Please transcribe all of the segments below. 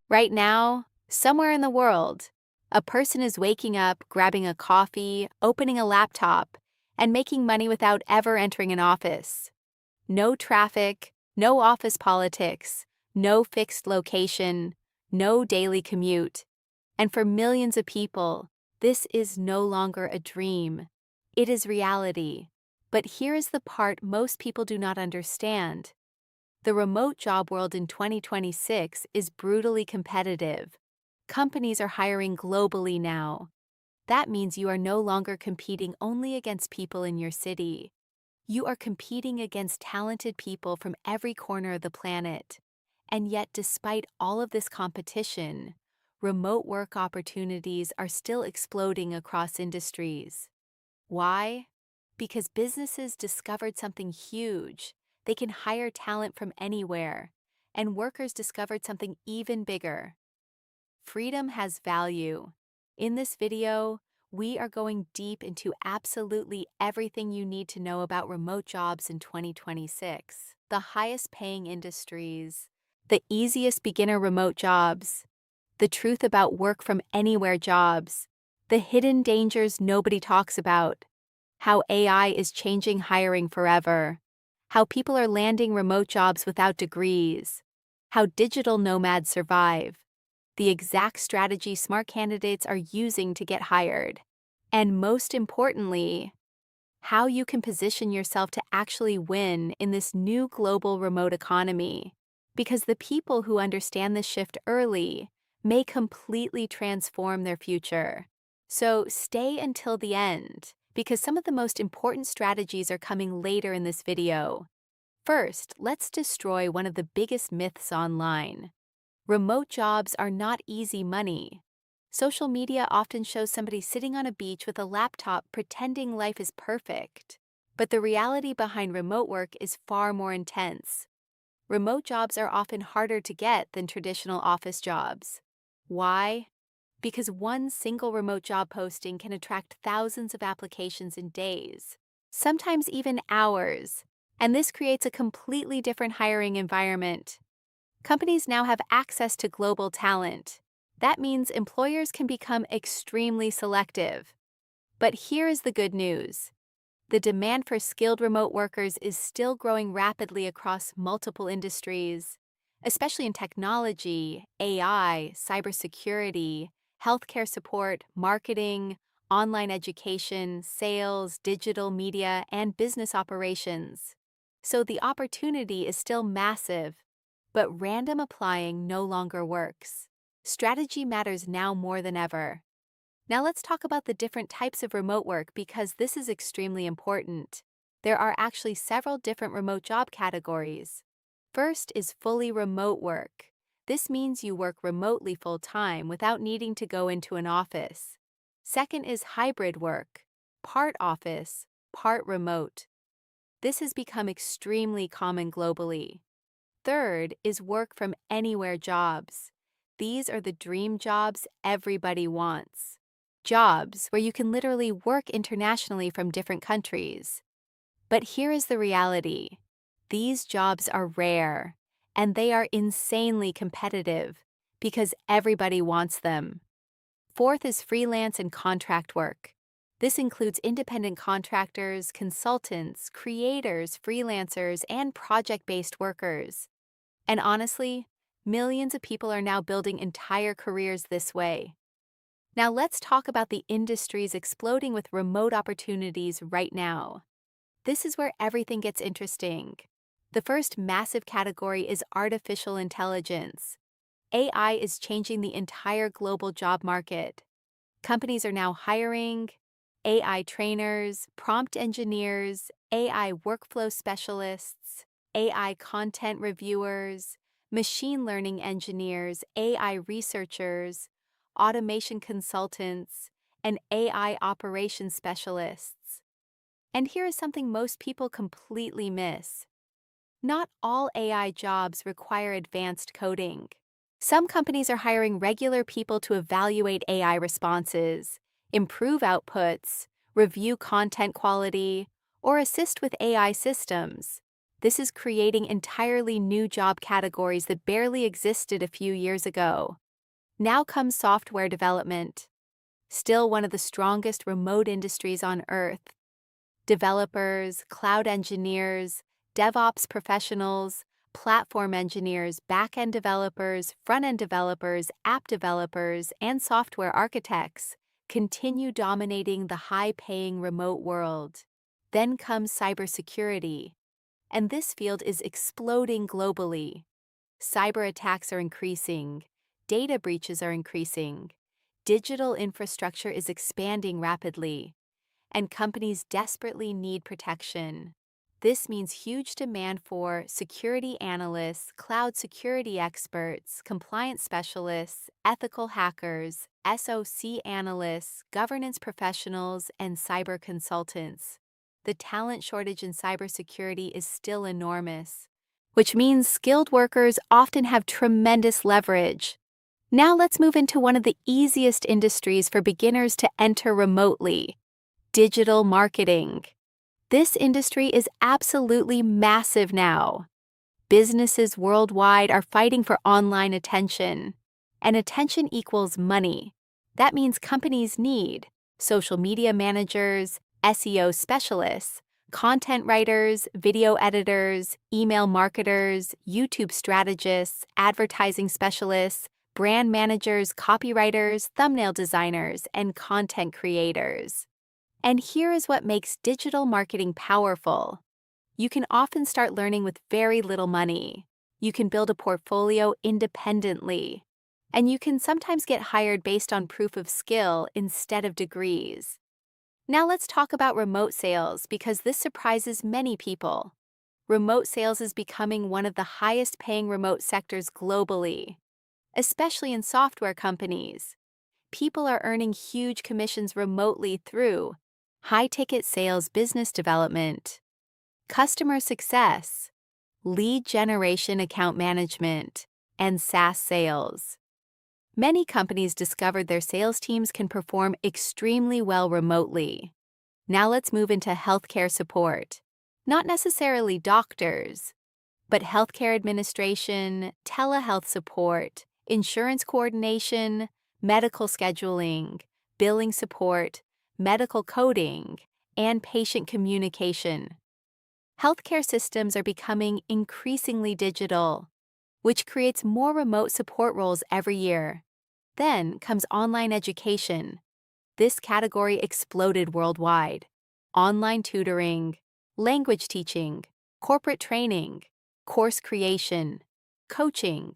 Right now, somewhere in the world, a person is waking up, grabbing a coffee, opening a laptop, and making money without ever entering an office. No traffic, no office politics, no fixed location, no daily commute. And for millions of people, this is no longer a dream. It is reality. But here is the part most people do not understand. The remote job world in 2026 is brutally competitive. Companies are hiring globally now. That means you are no longer competing only against people in your city. You are competing against talented people from every corner of the planet. And yet, despite all of this competition, remote work opportunities are still exploding across industries. Why? Because businesses discovered something huge. They can hire talent from anywhere. And workers discovered something even bigger. Freedom has value. In this video, we are going deep into absolutely everything you need to know about remote jobs in 2026. The highest paying industries, the easiest beginner remote jobs, the truth about work from anywhere jobs, the hidden dangers nobody talks about, how AI is changing hiring forever, how people are landing remote jobs without degrees, how digital nomads survive, the exact strategy smart candidates are using to get hired, and most importantly, how you can position yourself to actually win in this new global remote economy. Because the people who understand this shift early may completely transform their future. So stay until the end, because some of the most important strategies are coming later in this video. First, let's destroy one of the biggest myths online. Remote jobs are not easy money. Social media often shows somebody sitting on a beach with a laptop pretending life is perfect. But the reality behind remote work is far more intense. Remote jobs are often harder to get than traditional office jobs. Why? Because one single remote job posting can attract thousands of applications in days, sometimes even hours, and this creates a completely different hiring environment. Companies now have access to global talent. That means employers can become extremely selective. But here is the good news. The demand for skilled remote workers is still growing rapidly across multiple industries, especially in technology, AI, cybersecurity, healthcare support, marketing, online education, sales, digital media, and business operations. So the opportunity is still massive, but random applying no longer works. Strategy matters now more than ever. Now let's talk about the different types of remote work because this is extremely important. There are actually several different remote job categories. First is fully remote work. This means you work remotely full-time without needing to go into an office. Second is hybrid work, part office, part remote. This has become extremely common globally. Third is work from anywhere jobs. These are the dream jobs everybody wants. Jobs where you can literally work internationally from different countries. But here is the reality. These jobs are rare, and they are insanely competitive because everybody wants them. Fourth is freelance and contract work. This includes independent contractors, consultants, creators, freelancers, and project-based workers. And honestly, millions of people are now building entire careers this way. Now let's talk about the industries exploding with remote opportunities right now. This is where everything gets interesting. The first massive category is artificial intelligence. AI is changing the entire global job market. Companies are now hiring AI trainers, prompt engineers, AI workflow specialists, AI content reviewers, machine learning engineers, AI researchers, automation consultants, and AI operations specialists. And here is something most people completely miss. Not all AI jobs require advanced coding. Some companies are hiring regular people to evaluate AI responses, improve outputs, review content quality, or assist with AI systems. This is creating entirely new job categories that barely existed a few years ago. Now comes software development, still one of the strongest remote industries on Earth. Developers, cloud engineers, DevOps professionals, platform engineers, back-end developers, front-end developers, app developers, and software architects continue dominating the high-paying remote world. Then comes cybersecurity, and this field is exploding globally. Cyber attacks are increasing, data breaches are increasing, digital infrastructure is expanding rapidly, and companies desperately need protection. This means huge demand for security analysts, cloud security experts, compliance specialists, ethical hackers, SOC analysts, governance professionals, and cyber consultants. The talent shortage in cybersecurity is still enormous, which means skilled workers often have tremendous leverage. Now let's move into one of the easiest industries for beginners to enter remotely: digital marketing. This industry is absolutely massive now. Businesses worldwide are fighting for online attention, and attention equals money. That means companies need social media managers, SEO specialists, content writers, video editors, email marketers, YouTube strategists, advertising specialists, brand managers, copywriters, thumbnail designers, and content creators. And here is what makes digital marketing powerful. You can often start learning with very little money. You can build a portfolio independently. And you can sometimes get hired based on proof of skill instead of degrees. Now let's talk about remote sales, because this surprises many people. Remote sales is becoming one of the highest paying remote sectors globally, especially in software companies. People are earning huge commissions remotely through high-ticket sales, business development, customer success, lead generation, account management, and SaaS sales. Many companies discovered their sales teams can perform extremely well remotely. Now let's move into healthcare support. Not necessarily doctors, but healthcare administration, telehealth support, insurance coordination, medical scheduling, billing support, medical coding, and patient communication. Healthcare systems are becoming increasingly digital, which creates more remote support roles every year. Then comes online education. This category exploded worldwide. Online tutoring, language teaching, corporate training, course creation, coaching,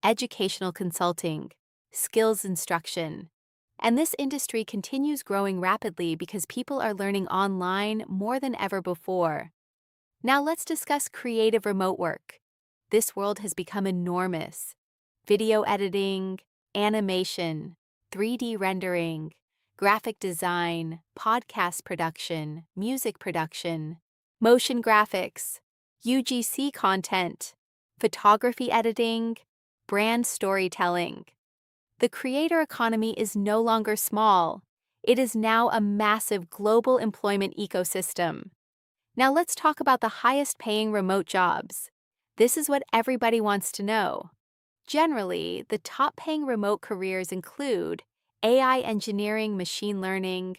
educational consulting, skills instruction. And this industry continues growing rapidly because people are learning online more than ever before. Now let's discuss creative remote work. This world has become enormous. Video editing, animation, 3D rendering, graphic design, podcast production, music production, motion graphics, UGC content, photography editing, brand storytelling. The creator economy is no longer small. It is now a massive global employment ecosystem. Now let's talk about the highest paying remote jobs. This is what everybody wants to know. Generally, the top paying remote careers include AI engineering, machine learning,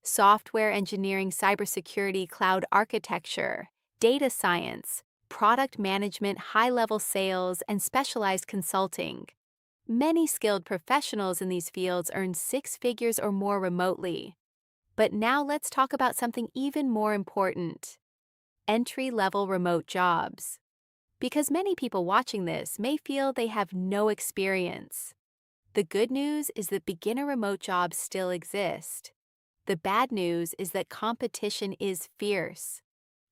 software engineering, cybersecurity, cloud architecture, data science, product management, high-level sales, and specialized consulting. Many skilled professionals in these fields earn 6 figures or more remotely. But now let's talk about something even more important: entry-level remote jobs. Because many people watching this may feel they have no experience. The good news is that beginner remote jobs still exist. The bad news is that competition is fierce.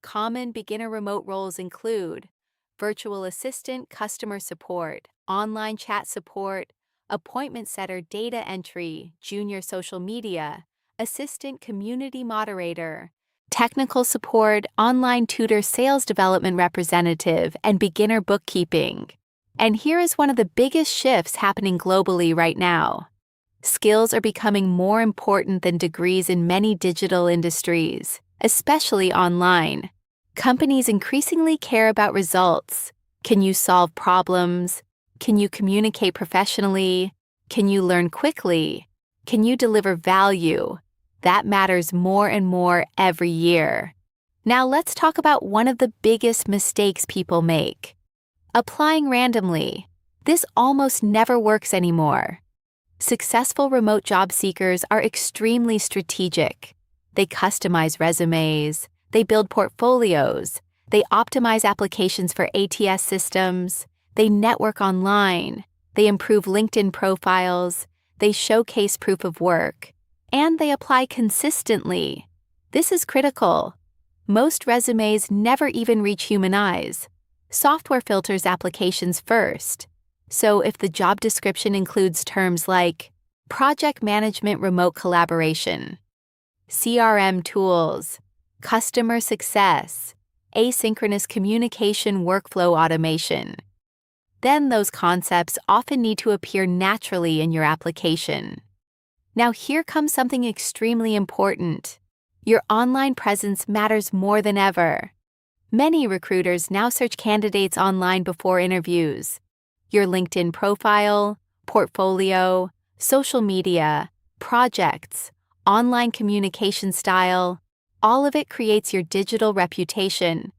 Common beginner remote roles include virtual assistant, customer support, online chat support, appointment setter, data entry, junior social media, assistant, community moderator, technical support, online tutor, sales development representative, and beginner bookkeeping. And here is one of the biggest shifts happening globally right now. Skills are becoming more important than degrees in many digital industries, especially online. Companies increasingly care about results. Can you solve problems? Can you communicate professionally? Can you learn quickly? Can you deliver value? That matters more and more every year. Now let's talk about one of the biggest mistakes people make. Applying randomly. This almost never works anymore. Successful remote job seekers are extremely strategic. They customize resumes, they build portfolios, they optimize applications for ATS systems, they network online, they improve LinkedIn profiles, they showcase proof of work, and they apply consistently. This is critical. Most resumes never even reach human eyes. Software filters applications first. So if the job description includes terms like project management remote collaboration, CRM tools, customer success, asynchronous communication workflow automation, then those concepts often need to appear naturally in your application. Now here comes something extremely important. Your online presence matters more than ever. Many recruiters now search candidates online before interviews. Your LinkedIn profile, portfolio, social media, projects, online communication style, all of it creates your digital reputation.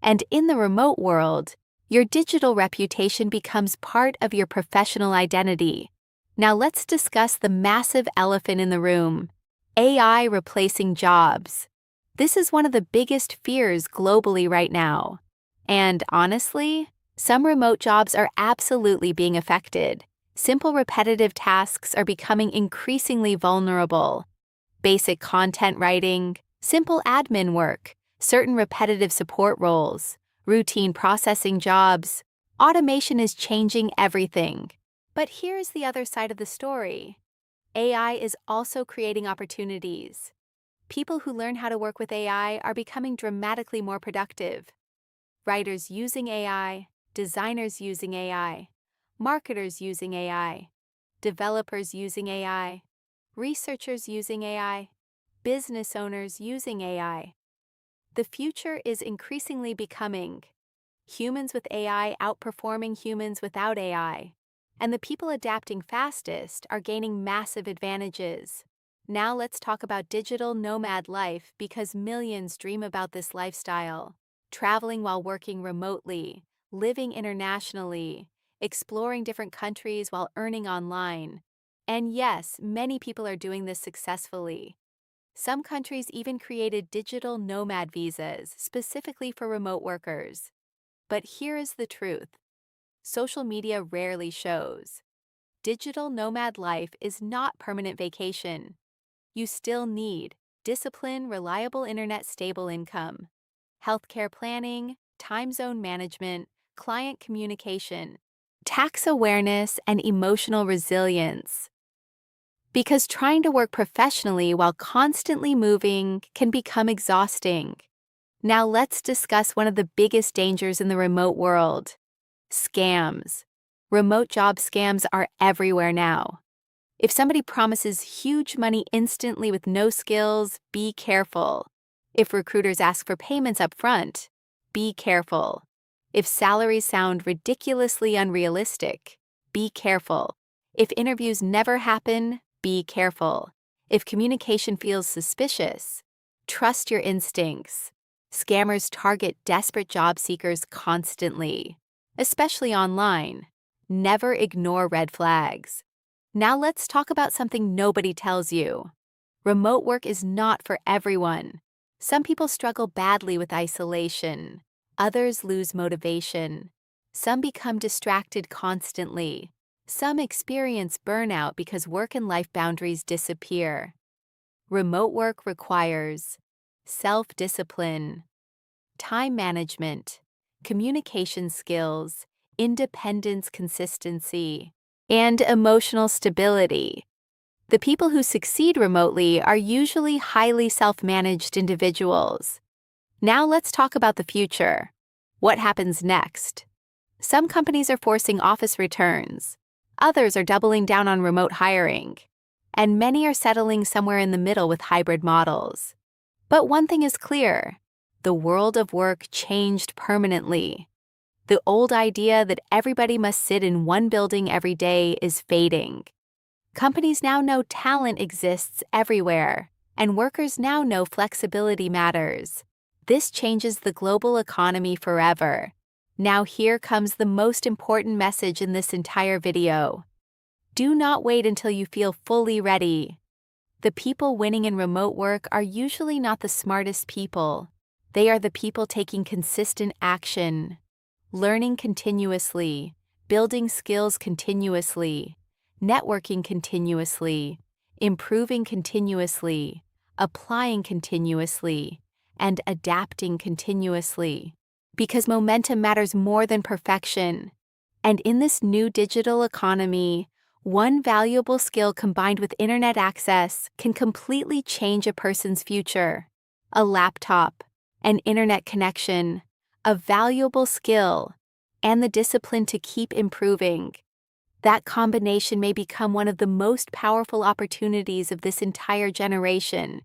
And in the remote world, your digital reputation becomes part of your professional identity. Now let's discuss the massive elephant in the room: AI replacing jobs. This is one of the biggest fears globally right now. And honestly, some remote jobs are absolutely being affected. Simple repetitive tasks are becoming increasingly vulnerable. Basic content writing, simple admin work, certain repetitive support roles, routine processing jobs. Automation is changing everything. But here's the other side of the story. AI is also creating opportunities. People who learn how to work with AI are becoming dramatically more productive. Writers using AI, designers using AI, marketers using AI, developers using AI, researchers using AI, business owners using AI. The future is increasingly becoming humans with AI outperforming humans without AI, and the people adapting fastest are gaining massive advantages. Now let's talk about digital nomad life, because millions dream about this lifestyle. Traveling while working remotely, living internationally, exploring different countries while earning online. And yes, many people are doing this successfully. Some countries even created digital nomad visas specifically for remote workers. But here is the truth. Social media rarely shows. Digital nomad life is not permanent vacation. You still need discipline, reliable internet, stable income, healthcare planning, time zone management, client communication, tax awareness, and emotional resilience. Because trying to work professionally while constantly moving can become exhausting. Now let's discuss one of the biggest dangers in the remote world: scams. Remote job scams are everywhere now. If somebody promises huge money instantly with no skills, be careful. If recruiters ask for payments up front, be careful. If salaries sound ridiculously unrealistic, be careful. If interviews never happen, be careful. If communication feels suspicious, trust your instincts. Scammers target desperate job seekers constantly, especially online. Never ignore red flags. Now let's talk about something nobody tells you. Remote work is not for everyone. Some people struggle badly with isolation. Others lose motivation. Some become distracted constantly. Some experience burnout because work and life boundaries disappear. Remote work requires self-discipline, time management, communication skills, independence, consistency, and emotional stability. The people who succeed remotely are usually highly self-managed individuals. Now let's talk about the future. What happens next? Some companies are forcing office returns. Others are doubling down on remote hiring. And many are settling somewhere in the middle with hybrid models. But one thing is clear: the world of work changed permanently. The old idea that everybody must sit in one building every day is fading. Companies now know talent exists everywhere, and workers now know flexibility matters. This changes the global economy forever. Now here comes the most important message in this entire video. Do not wait until you feel fully ready. The people winning in remote work are usually not the smartest people. They are the people taking consistent action, learning continuously, building skills continuously, networking continuously, improving continuously, applying continuously, and adapting continuously. Because momentum matters more than perfection. And in this new digital economy, one valuable skill combined with internet access can completely change a person's future. A laptop, an internet connection, a valuable skill, and the discipline to keep improving. That combination may become one of the most powerful opportunities of this entire generation.